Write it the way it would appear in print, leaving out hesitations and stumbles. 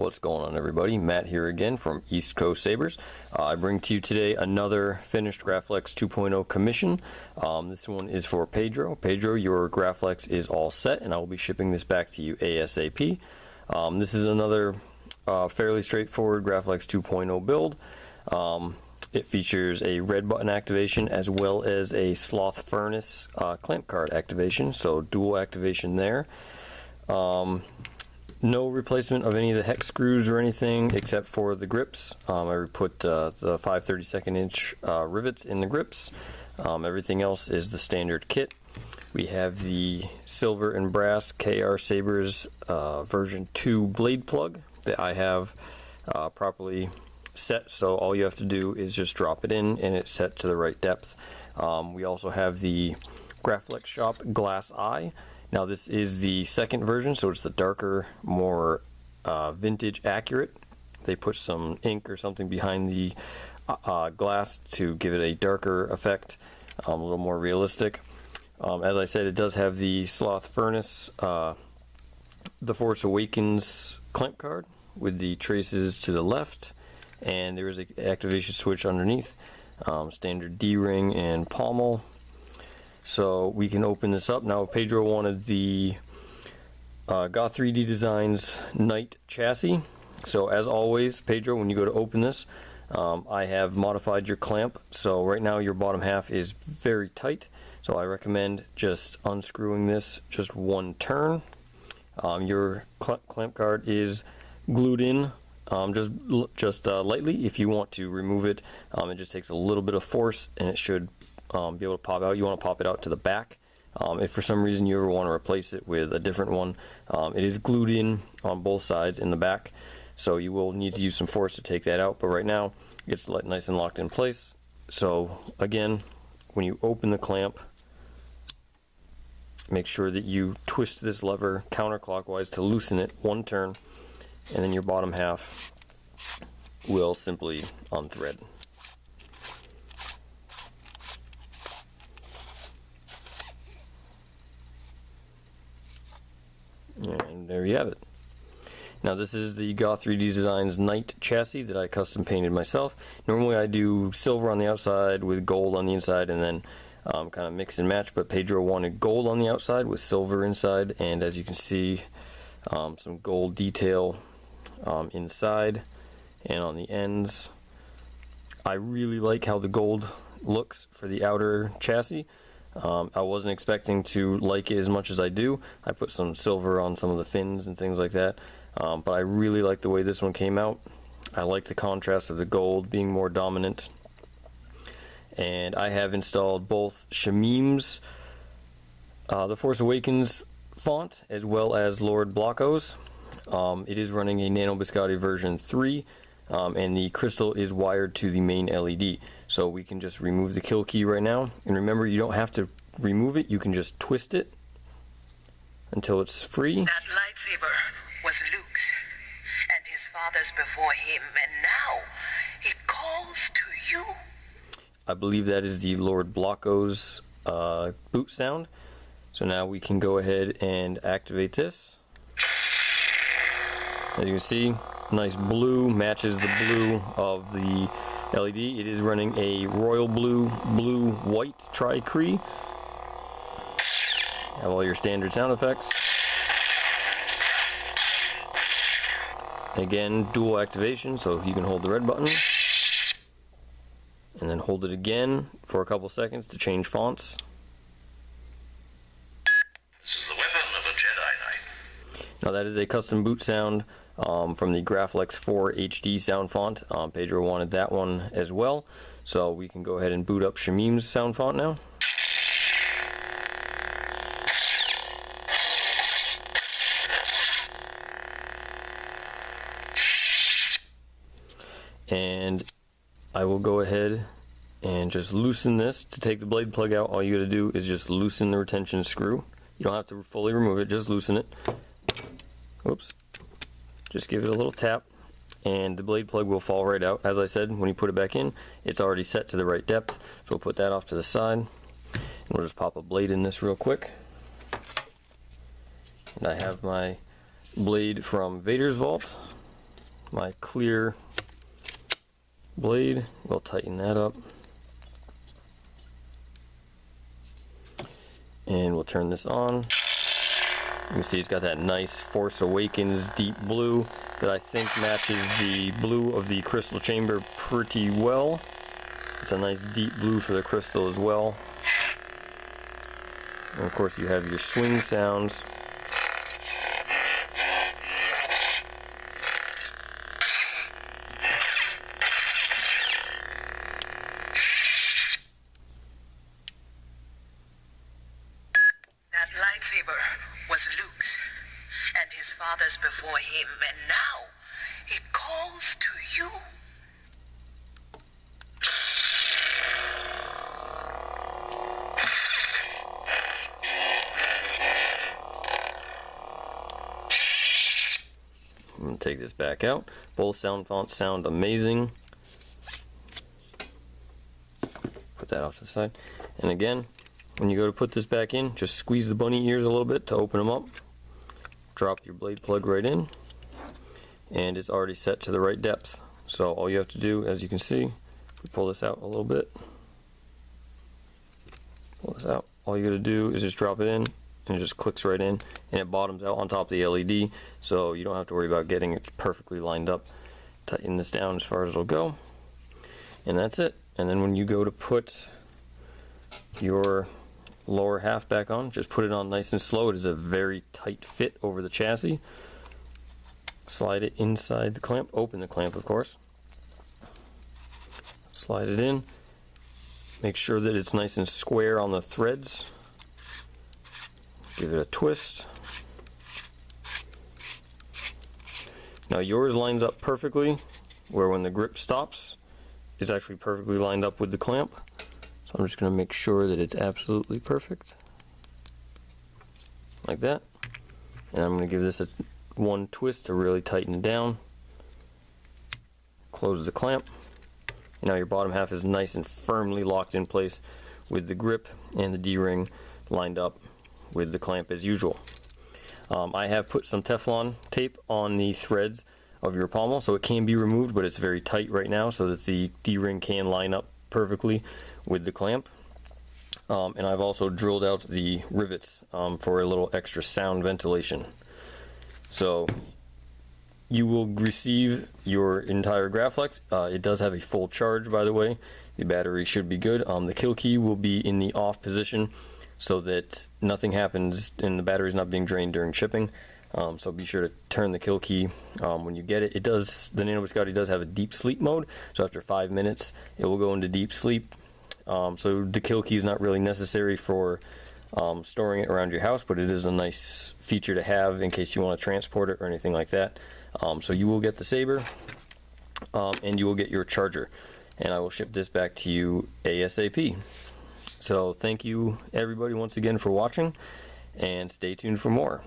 What's going on, everybody? Matt here again from East Coast Sabers. I bring to you today another finished Graflex 2.0 commission. This one is for Pedro. Pedro, your Graflex is all set, and I will be shipping this back to you ASAP. This is another fairly straightforward Graflex 2.0 build. It features a red button activation as well as a sloth furnace clamp card activation, so dual activation there. No replacement of any of the hex screws or anything except for the grips. I put the 5/32 inch rivets in the grips. Everything else is the standard kit. We have the silver and brass KR Sabers version 2 blade plug that I have properly set, so all you have to do is just drop it in and it's set to the right depth. We also have the Graflex Shop Glass Eye. Now this is the second version, so it's the darker, more vintage accurate. They put some ink or something behind the glass to give it a darker effect, a little more realistic. As I said, it does have the sloth furnace, the Force Awakens clamp card with the traces to the left, and there is an activation switch underneath, standard D-ring and pommel. So we can open this up. Now Pedro wanted the Goth3Design Knight chassis. So as always, Pedro, when you go to open this, I have modified your clamp. So right now your bottom half is very tight. So I recommend just unscrewing this just one turn. Your clamp card is glued in just lightly. If you want to remove it, it just takes a little bit of force and it should be able to pop out. You want to pop it out to the back. If for some reason you ever want to replace it with a different one, it is glued in on both sides in the back, so you will need to use some force to take that out, but right now it's nice and locked in place. So again, when you open the clamp, make sure that you twist this lever counterclockwise to loosen it one turn, and then your bottom half will simply unthread. And there you have it. Now this is the Goth3Design Knight chassis that I custom painted myself. Normally I do silver on the outside with gold on the inside and then kind of mix and match, but Pedro wanted gold on the outside with silver inside, and as you can see, some gold detail inside and on the ends. I really like how the gold looks for the outer chassis. I wasn't expecting to like it as much as I do. I put some silver on some of the fins and things like that, but I really like the way this one came out. I like the contrast of the gold being more dominant. And I have installed both Shamim's The Force Awakens font as well as Lord Blocko's. It is running a Nano Biscotti version 3, and the crystal is wired to the main LED. So we can just remove the kill key right now. And remember, you don't have to remove it, you can just twist it until it's free. That lightsaber was Luke's and his father's before him, and now it calls to you. I believe that is the Lord Blocko's boot sound. So now we can go ahead and activate this. As you can see, nice blue, matches the blue of the LED. It is running a royal blue, white tri-cree. Have all your standard sound effects. Again, dual activation, so you can hold the red button and then hold it again for a couple seconds to change fonts. This is the weapon of a Jedi Knight. Now that is a custom boot sound from the Graflex 4 HD sound font. Pedro wanted that one as well, so we can go ahead and boot up Shamim's sound font now. And I will go ahead and just loosen this. To take the blade plug out, all you gotta do is just loosen the retention screw. You don't have to fully remove it, just loosen it. Oops. Just give it a little tap and the blade plug will fall right out. As I said, when you put it back in, it's already set to the right depth. So we'll put that off to the side. And we'll just pop a blade in this real quick. And I have my blade from Vader's Vault. my clear blade. We'll tighten that up. And we'll turn this on. You can see it's got that nice Force Awakens deep blue that I think matches the blue of the crystal chamber pretty well. It's a nice deep blue for the crystal as well. And of course you have your swing sounds. That lightsaber was Luke's and his father's before him, and now it calls to you. I'm going to take this back out. Both sound fonts sound amazing. Put that off to the side. And again, when you go to put this back in, just squeeze the bunny ears a little bit to open them up. Drop your blade plug right in. And it's already set to the right depth. So all you have to do, as you can see, we pull this out a little bit. Pull this out. All you got to do is just drop it in. And it just clicks right in, and it bottoms out on top of the LED, so you don't have to worry about getting it perfectly lined up. Tighten this down as far as it'll go, and that's it. And then when you go to put your lower half back on, just put it on nice and slow. It is a very tight fit over the chassis. Slide it inside the clamp, open the clamp of course. Slide it in. Make sure that it's nice and square on the threads. Give it a twist. Now yours lines up perfectly, where when the grip stops, it's actually perfectly lined up with the clamp. So I'm just going to make sure that it's absolutely perfect. Like that. And I'm going to give this one twist to really tighten it down. Close the clamp. And now your bottom half is nice and firmly locked in place with the grip and the D-ring lined up with the clamp as usual. I have put some Teflon tape on the threads of your pommel, so it can be removed, but it's very tight right now so that the D-ring can line up perfectly with the clamp. And I've also drilled out the rivets for a little extra sound ventilation. So you will receive your entire Graflex. It does have a full charge, by the way. The battery should be good. The kill key will be in the off position, so that nothing happens and the battery is not being drained during shipping. So be sure to turn the kill key when you get it. It does, the Nano Biscotti does have a deep sleep mode, so after 5 minutes it will go into deep sleep. So the kill key is not really necessary for storing it around your house, but it is a nice feature to have in case you want to transport it or anything like that. So you will get the saber and you will get your charger, and I will ship this back to you ASAP. So thank you everybody once again for watching, and stay tuned for more.